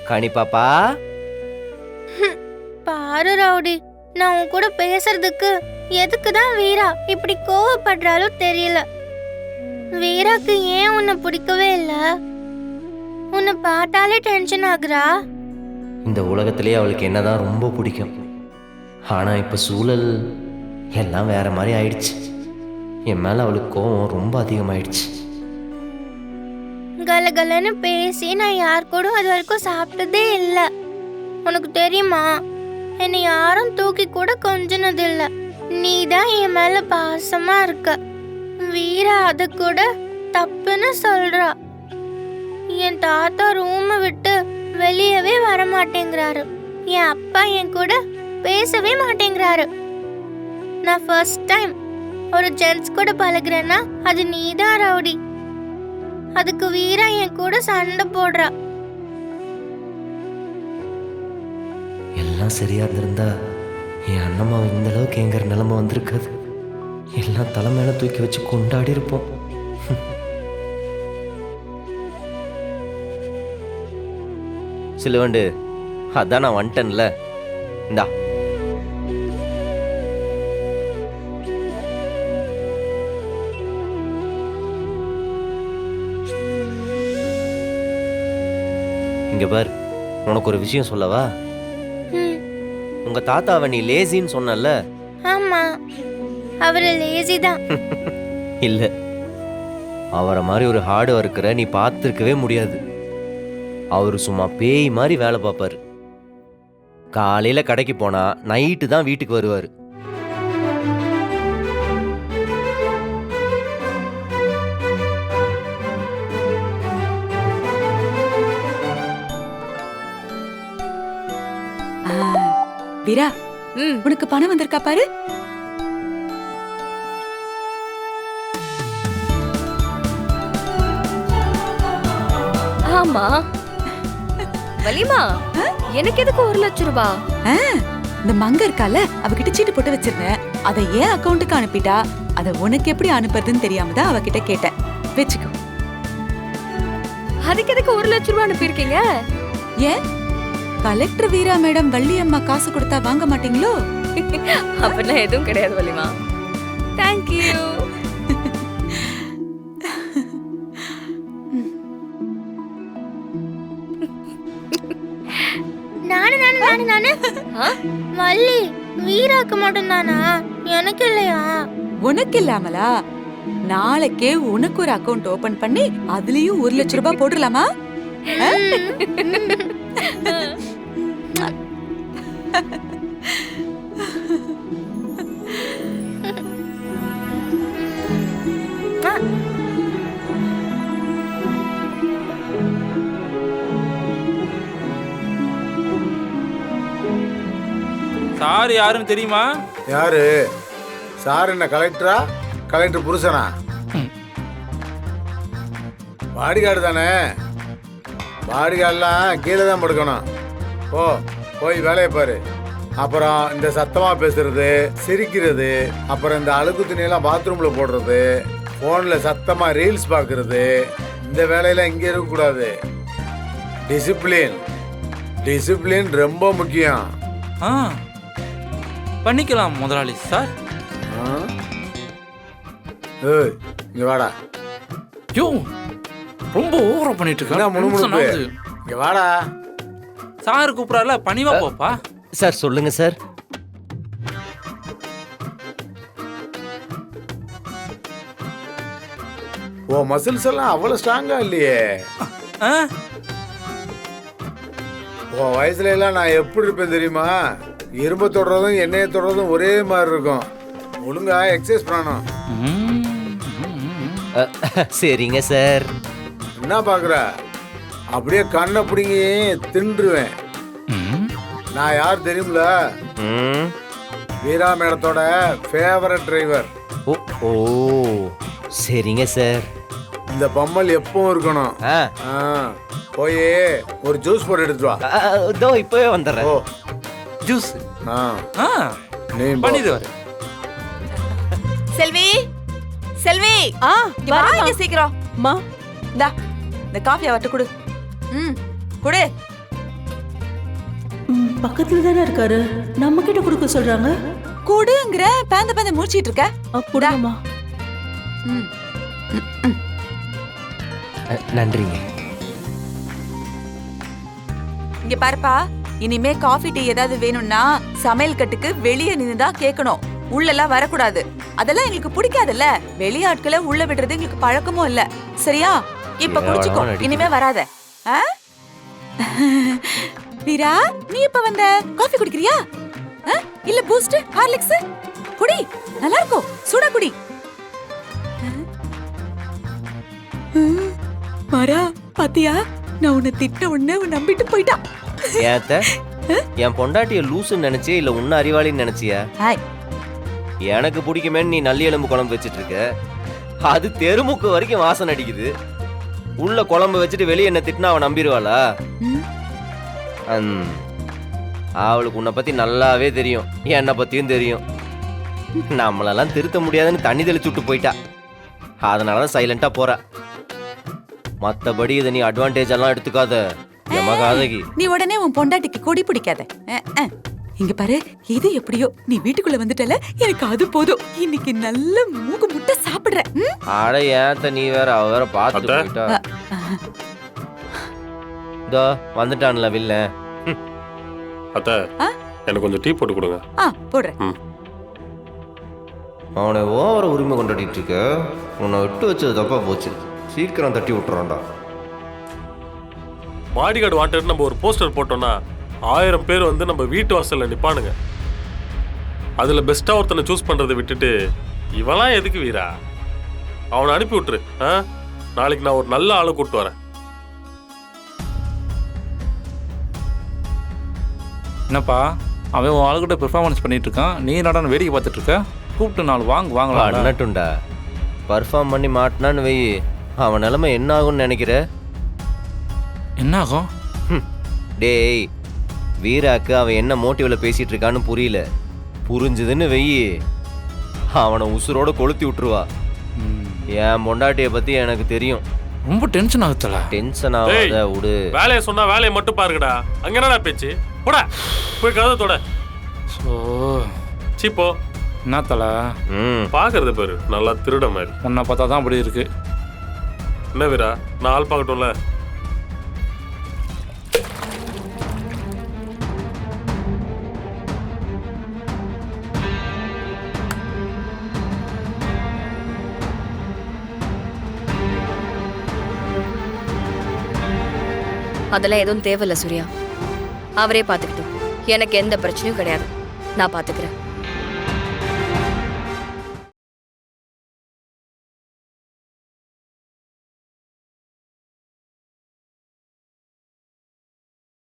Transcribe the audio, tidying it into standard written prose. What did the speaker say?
கனி பாப்பா. பாரு ரவுடி, நான் உன் கூட பேசுறதுக்கு எதுக்குதான் வீரா இப்படி கோவப்படுறாலும் தெரியல. வீராக்கு ஏன் உன்னை பிடிக்கவே இல்ல? உன்னை பார்த்தாலே டென்ஷன் ஆகுறா. இந்த உலகத்திலேயே அவளுக்கு என்னதான் ரொம்ப பிடிக்கும். ஆனா இப்ப சூழல் எல்லாம் வேற மாதிரி ஆயிடுச்சு. என் மேல அவளுக்கு கோவம் ரொம்ப அதிகமாயிடுச்சு. கலகலன்னு பேசி நான் யார் கூட அது வரைக்கும் சாப்பிட்டதே இல்ல. உனக்கு தெரியுமா, என்னை யாரும் தூக்கி கூட கொஞ்சினது இல்ல. நீ தான் என் மேல பாசமா இருக்க. வீரா அது கூட தப்புன்னு சொல்றா. என் தாத்தா ரூமை விட்டு வெளியவே வர மாட்டேங்கிறாரு. என் அப்பா என் கூட பேசவே மாட்டேங்கிறாரு. நான் ஃபர்ஸ்ட் டைம் ஒரு ஜென்ஸ் கூட பழகுறேன்னா அது நீதான் ரவுடி. அதுக்கு வீரா என் கூட சண்டை போடுறா. எல்லாம் சரியா இருந்திருந்தா என் அண்ணம்மா இந்த அளவுக்கு எங்கிற நிலைமை வந்திருக்காது. எல்லாம் தலை மேல தூக்கி வச்சு கொண்டாடி இருப்போம். சிலுவண்டு, அதான் நான் வந்துட்டேன்ல. இந்தா. இங்க பார், உனக்கு ஒரு விஷயம் சொல்லவா? உங்க தாத்தாவை நீ லேசின்னு சொன்னல. ஆமா, அவரு லேசி தான். இல்ல, அவரை மாதிரி ஒரு ஹார்ட் ஒர்க்கரை நீ பார்த்துருக்கவே முடியாது. அவரு சும்மா பேய் மாதிரி வேலை பார்ப்பாரு. காலையில கடைக்கு போனா நைட்டு தான் வீட்டுக்கு வருவாரு. வீரா, உனக்கு பணம் வந்திருக்கா பாரு. ஆமா வலிமா, எனக்கு எதுக்கு 1 லட்சம் ரூபாய்? இந்த மங்க இருக்கால, அவகிட்ட சீட்டு போட்டு வச்சிருந்தேன். அதை ஏன் அக்கௌண்ட்டுக்கு அனுப்பிட்டா, அதை உனக்கு எப்படி அனுப்புறதுன்னு தெரியாம தான் அவகிட்ட கேட்டேன். வச்சுக்கோ. அதுக்கு எதுக்கு 1 லட்சம் ரூபாய் அனுப்பியிருக்கீங்க? ஏன் கலெக்டர் வீரா மேடம் வள்ளி அம்மா காசு கொடுத்தா வாங்க மாட்டீங்களோ? அப்படிலாம் எதுவும் கிடையாது வலிமா. தேங்க்யூ. நானு வள்ளி வீராக்கு மட்டும் தானா? எனக்கு இல்லையா? உனக்கு இல்லாமலா? நாளைக்கே உனக்கு ஒரு அக்கவுண்ட் ஓபன் பண்ணி அதுலயும் 1 லட்சம் ரூபாய் போட்டுடலாமா? சார் யாருன்னு தெரியுமா? யாரு சார்? என்ன கலெக்டரா? கலெக்டர் புருஷனா? பாடிகார்டு தானே. பாடிகார்டெலாம் கீழே தான் படுக்கணும். போய் வேலையை பாரு. அப்புறம் இந்த சத்தமா பேசுறது, சிரிக்கிறது, அப்புறம் இந்த அழுக்கு துணியெல்லாம் பாத்ரூம்ல போடுறது, போன்ல சத்தமா ரீல்ஸ் பார்க்கறது, இந்த வேலையெல்லாம் இங்கே இருக்கக்கூடாது. டிசிப்ளின் டிசிப்ளின் ரொம்ப முக்கியம். பண்ணிக்கலாம் முதலாளி சார். இங்க வாடா. யோ, ரொம்ப ஓவரா பண்ணிட்டு இருக்க. இங்க வாடா. சார் கூப்பிடறாருல, பணிவா போப்பா. சார் சொல்லுங்க சார். ஓ மசில்ஸ் எல்லாம் அவ்வளவு ஸ்ட்ராங்கா இல்லையே. ஓ வயசுல எல்லாம் நான் எப்படி இருப்பேன் தெரியுமா? இரும்பு தொடுறதும் எண்ணெயை தொடுறதும் ஒரே மாதிரி இருக்கும். ஒழுங்கா எக்ஸசைஸ் பண்ணணும். சரிங்க சார். என்ன பாக்குற? அப்படியே கண்ணை பிடிங்கி தின்றுவேன். நான் யார் தெரியும்ல? வீரா மேடத்தோட ஃபேவரட் டிரைவர். ஓ சரிங்க சார். இந்த பம்மல் எப்பவும் இருக்கணும். போய் ஒரு ஜூஸ் போட்டு எடுத்து வா. இதோ இப்பவே வந்துடுறேன். ஜூஸ் பண்ணிடுவாரு. செல்வி, செல்வி, வாங்க சீக்கிரம். இந்த காஃபி அவட்ட குடு. குடு. பக்கத்துல தானே இருக்காரு, நம்ம கிட்ட கொடுக்க சொல்றாங்க. கொடுங்கிற பேந்த முடிச்சிட்டு இருக்க. கொடுங்கம்மா. ம். நன்றிங்க. இங்க பாருப்பா, இனிமே காஃபி டீ ஏதாவது வேணும்னா சமையல் கட்டுக்கு வெளியே நின்னுதான் கேட்கணும். உள்ளெல்லாம் வரக்கூடாது. அதெல்லாம் எங்களுக்கு பிடிக்காதுல்ல. வெளியாட்களை உள்ள விடுறது எங்களுக்கு பழக்கமும் இல்ல. சரியா? இப்ப குடிச்சுக்கோ, இனிமே வராத. ஆ? வீரா, நீ இப்ப வந்த? காஃபி குடிக்கிறியா? இல்ல பூஸ்ட், ஹார்லிக்ஸ்? குடி, நல்லா இருக்கும். சூடா குடி. மாறா, பாத்தியா? நான் உன்னை திட்ட உடனே நம்பிட்டு போயிட்டா. ஏத்த என் பொண்டாட்டிய லூசுன்னு நினைச்சியா இல்ல உன்ன அறிவாளின்னு நினைச்சியா? ஹாய். எனக்கு பிடிக்குமேன்னு நீ நல்லி எலும்பு குழம்பு வச்சிட்டு இருக்க. அது தெருமுக்கு வரைக்கும் வாசனை அடிக்குது. உள்ள குழம்பு வச்சுட்டு வெளியே என்ன திட்டினா அவன் நம்பிடுவாளா? அவளுக்கு உன்னை பத்தி நல்லாவே தெரியும், என்னை பத்தியும் தெரியும். நம்மளெல்லாம் திருத்த முடியாதுன்னு தண்ணி தெளிச்சு விட்டு போயிட்டா. அதனாலதான் சைலண்டா போறா. மத்தபடி இதை நீ அட்வான்டேஜ் எல்லாம் எடுத்துக்காத யமகாதகி. நீ உடனே உன் பொண்டாட்டிக்கு கொடி பிடிக்காத. இங்க பாரு, இது எப்படியோ நீ வீட்டுக்குள்ள வந்துட்டல, எனக்கு அது போதும். இன்னைக்கு நல்ல மூக்கு முட்டை சாப்பிடுறேன். அட ஏத்த நீ வேற, அவ வேற பார்த்துட்டு போயிட்டா. இதோ வந்துட்டான்ல வில்ல. அத்தை, எனக்கு கொஞ்சம் டீ போட்டு கொடுங்க. போடுறேன். அவனை ஓவர உரிமை கொண்டாடிட்டு இருக்க. உன்னை விட்டு வச்சது தப்பா போச்சு. சீக்கிரம் தட்டி விட்டுறான்டா. பாடிகார்டு வாண்டட் நம்ம ஒரு போஸ்டர் போட்டோம்னா 1000 பேர் வந்து நம்ம வீட்டு வாசல்ல நிப்பானுங்க. அதுல பெஸ்டா ஒருத்தனை சூஸ் பண்றதை விட்டுட்டு இவெல்லாம் எதுக்கு வீரா? அவனை அனுப்பி விட்டுரு. நாளைக்கு நான் ஒரு நல்ல ஆளை கூப்பிட்டு வரேன். என்னப்பா அவன் உன் ஆளுகிட்ட பெர்ஃபார்மன்ஸ் பண்ணிட்டு இருக்கான், நீ நடன வேடிக்கை பார்த்துட்டு இருக்க. கூப்பிட்டு நாலு வாங்கலாம். அண்ணட்டுண்டா, பர்ஃபார்ம் பண்ணி மாட்டினான்னு வை, அவன் நிலைமை என்ன ஆகும்னு நினைக்கிற? என்ன ஆகும்? டேய், வீராக்கு அவன் என்ன மோட்டிவ்ல பேசிட்டு இருக்கான்னு புரியல. புரிஞ்சுதுன்னு வெயி, அவனை உசுரோட கொளுத்தி விட்டுருவா. என் பொண்டாட்டிய பத்தி எனக்கு தெரியும். ரொம்ப டென்ஷன் ஆகுத்தல. டென்ஷன் ஆகாத விடு. வேலையை சொன்னா வேலையை மட்டும் பாருங்கடா. அங்க என்னடா பேச்சு? போடா போய் கதை தொட. சீப்போ என்ன தலை பாக்குறது பாரு, நல்லா திருட மாதிரி. உன்னை பார்த்தா தான் அப்படி இருக்கு. என்ன வீரா, நான் ஆள் பார்க்கட்டும்ல? அதெல்லாம் எதுவும் தேவையில்ல சூர்யா. அவரே பார்த்துக்கிட்டோம். எனக்கு எந்த பிரச்சனையும் கிடையாது. நான் பார்த்துக்கிறேன்.